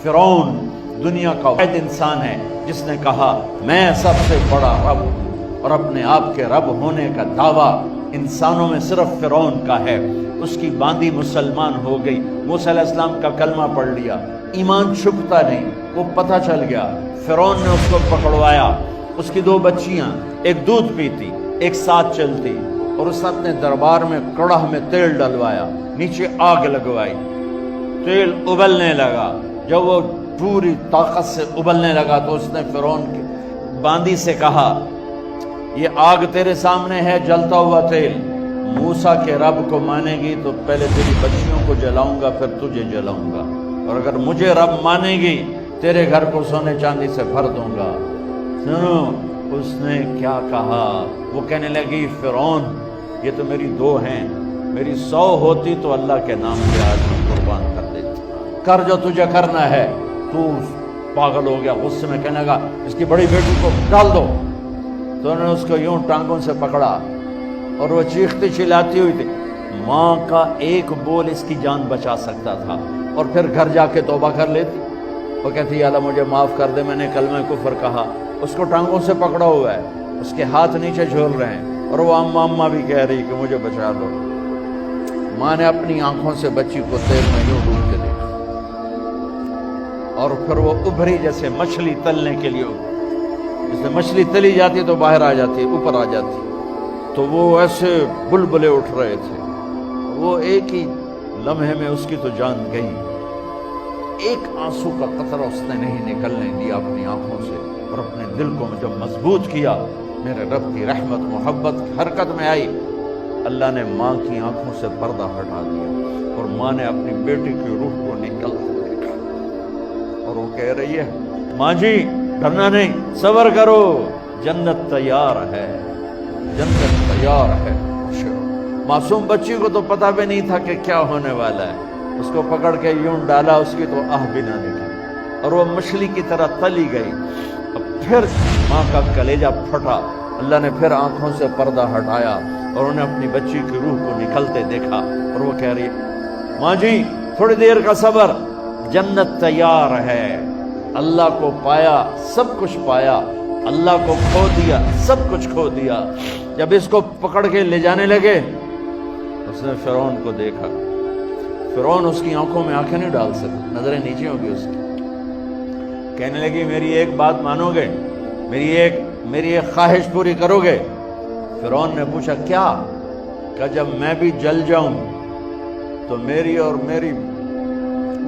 فرعون دنیا کا واحد انسان ہے جس نے کہا میں سب سے بڑا رب ہوں، اور اپنے آپ کے رب ہونے کا دعویٰ انسانوں میں صرف فرعون کا ہے۔ اس کی باندی مسلمان ہو گئی، موسیٰ علیہ السلام کا کلمہ پڑھ لیا، ایمان چھپتا نہیں، وہ پتہ چل گیا۔ فرعون نے اس کو پکڑوایا، اس کی 2 بچیاں، ایک دودھ پیتی ایک ساتھ چلتی، اور اس نے اپنے دربار میں کڑاہ میں تیل ڈلوایا، نیچے آگ لگوائی، تیل ابلنے لگا۔ جب وہ پوری طاقت سے ابلنے لگا تو اس نے فرعون کی باندی سے کہا یہ آگ تیرے سامنے ہے، جلتا ہوا تیل، موسیٰ کے رب کو مانے گی تو پہلے تیری بچیوں کو جلاؤں گا پھر تجھے جلاؤں گا، اور اگر مجھے رب مانے گی تیرے گھر کو سونے چاندی سے بھر دوں گا۔ سنو اس نے کیا کہا، وہ کہنے لگی فرعون یہ تو میری 2 ہیں، میری 100 ہوتی تو اللہ کے نام پہ آج میں قربان کر دیتی، کر جو تجھے کرنا ہے۔ تو پاگل ہو گیا، غصے میں کہنے لگا اس کی بڑی بیٹی کو ڈال دو۔ تو انہوں نے اس کو یوں ٹانگوں سے پکڑا اور وہ چیختی چلاتی ہوئی تھی۔ ماں کا ایک بول اس کی جان بچا سکتا تھا، اور پھر گھر جا کے توبہ کر لیتی۔ وہ کہتی یا اللہ مجھے معاف کر دے، میں نے کلمہ کفر کہا۔ اس کو ٹانگوں سے پکڑا ہوا ہے، اس کے ہاتھ نیچے جھول رہے ہیں، اور وہ اماں بھی کہہ رہی کہ مجھے بچا دو۔ ماں نے اپنی آنکھوں سے بچی کو تیل میں یوں ڈوب کے دیکھا، اور پھر وہ ابھری جیسے مچھلی تلنے کے لیے، جیسے مچھلی تلی جاتی تو باہر آ جاتی، اوپر آ جاتی، تو وہ ایسے بلبلے اٹھ رہے تھے۔ وہ ایک ہی لمحے میں اس کی تو جان گئی، ایک آنسو کا قطرہ اس نے نہیں نکلنے دیا اپنی آنکھوں سے، اور اپنے دل کو جب مضبوط کیا، میرے رب کی رحمت محبت حرکت میں آئی۔ اللہ نے ماں کی آنکھوں سے پردہ ہٹا دیا، اور ماں نے اپنی بیٹی کی روح کو نکلتے دیکھا، اور وہ کہہ رہی ہے ماں جی ڈرنا نہیں، صبر کرو، جنت تیار ہے، جنت تیار ہے۔ معصوم بچی کو تو پتہ بھی نہیں تھا کہ کیا ہونے والا ہے، اس کو پکڑ کے یوں ڈالا، اس کی تو آہ بھی نہ نکلی، اور وہ مچھلی کی طرح تلی گئی۔ اب پھر ماں کا کلیجہ پھٹا، اللہ نے پھر آنکھوں سے پردہ ہٹایا، اور انہیں اپنی بچی کی روح کو نکلتے دیکھا، اور وہ کہہ رہی ہے ماں جی تھوڑی دیر کا صبر، جنت تیار ہے۔ اللہ کو پایا سب کچھ پایا، اللہ کو کھو دیا سب کچھ کھو دیا۔ جب اس کو پکڑ کے لے جانے لگے، اس نے فرعون کو دیکھا۔ فرعون اس کی آنکھوں میں آنکھیں نہیں ڈال سکتا، نظریں نیچے ہوگی اس کی۔ کہنے لگی میری ایک بات مانو گے، میری ایک خواہش پوری کرو گے؟ فرعون نے پوچھا کیا؟ کہ جب میں بھی جل جاؤں تو میری اور میری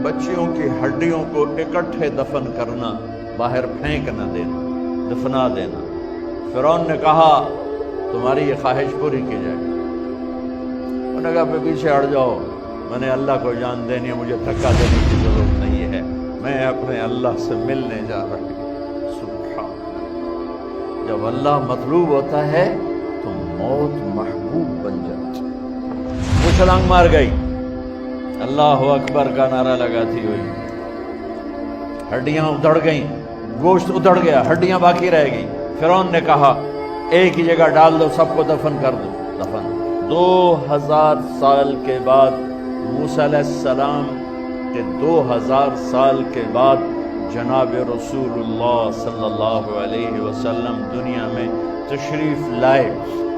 بچیوں کی ہڈیوں کو اکٹھے دفن کرنا، باہر پھینک نہ دینا، دفنا دینا۔ فرعون نے کہا تمہاری یہ خواہش پوری کی جائے۔ انہوں نے کہا پھر پیچھے ہٹ جاؤ، میں نے اللہ کو جان دینی ہے، مجھے دھکا دینے کی ضرورت نہیں ہے، میں اپنے اللہ سے ملنے جا رہی ہوں۔ سبحان اللہ، جب اللہ مطلوب ہوتا ہے تو موت محبوب بن جاتی۔ وہ چھلانگ مار گئی، اللہ اکبر کا نعرہ لگاتی ہوئی، ہڈیاں ادھڑ گئیں، گوشت ادھڑ گیا، ہڈیاں باقی رہ گئی۔ فرعون نے کہا ایک ہی جگہ ڈال دو، سب کو دفن کر دو۔ دفن 2000 سال کے بعد، موسیٰ علیہ السلام کے 2000 سال کے بعد جناب رسول اللہ صلی اللہ علیہ وسلم دنیا میں تشریف لائے۔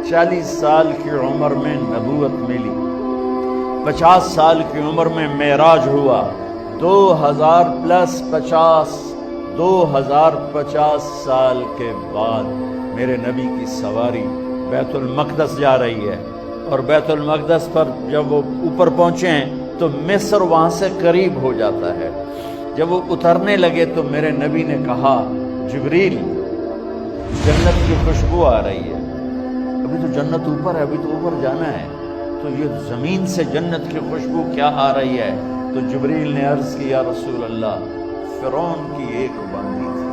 40 سال کی عمر میں نبوت ملی، 50 سال کی عمر میں معراج ہوا، 2050 سال کے بعد میرے نبی کی سواری بیت المقدس جا رہی ہے، اور بیت المقدس پر جب وہ اوپر پہنچے ہیں تو مصر وہاں سے قریب ہو جاتا ہے۔ جب وہ اترنے لگے تو میرے نبی نے کہا جبریل جنت کی خوشبو آ رہی ہے، ابھی تو جنت اوپر ہے، ابھی تو اوپر جانا ہے، تو یہ زمین سے جنت کی خوشبو کیا آ رہی ہے؟ تو جبریل نے عرض کی یا رسول اللہ فرعون کی ایک باندی تھی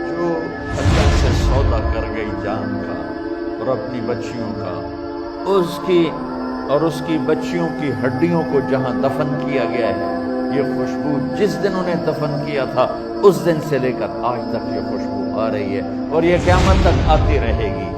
جو اللہ سے سودا کر گئی جان کا اور اپنی بچیوں کا، اس کی بچیوں کی ہڈیوں کو جہاں دفن کیا گیا ہے، یہ خوشبو جس دن انہیں دفن کیا تھا اس دن سے لے کر آج تک یہ خوشبو آ رہی ہے، اور یہ قیامت تک آتی رہے گی۔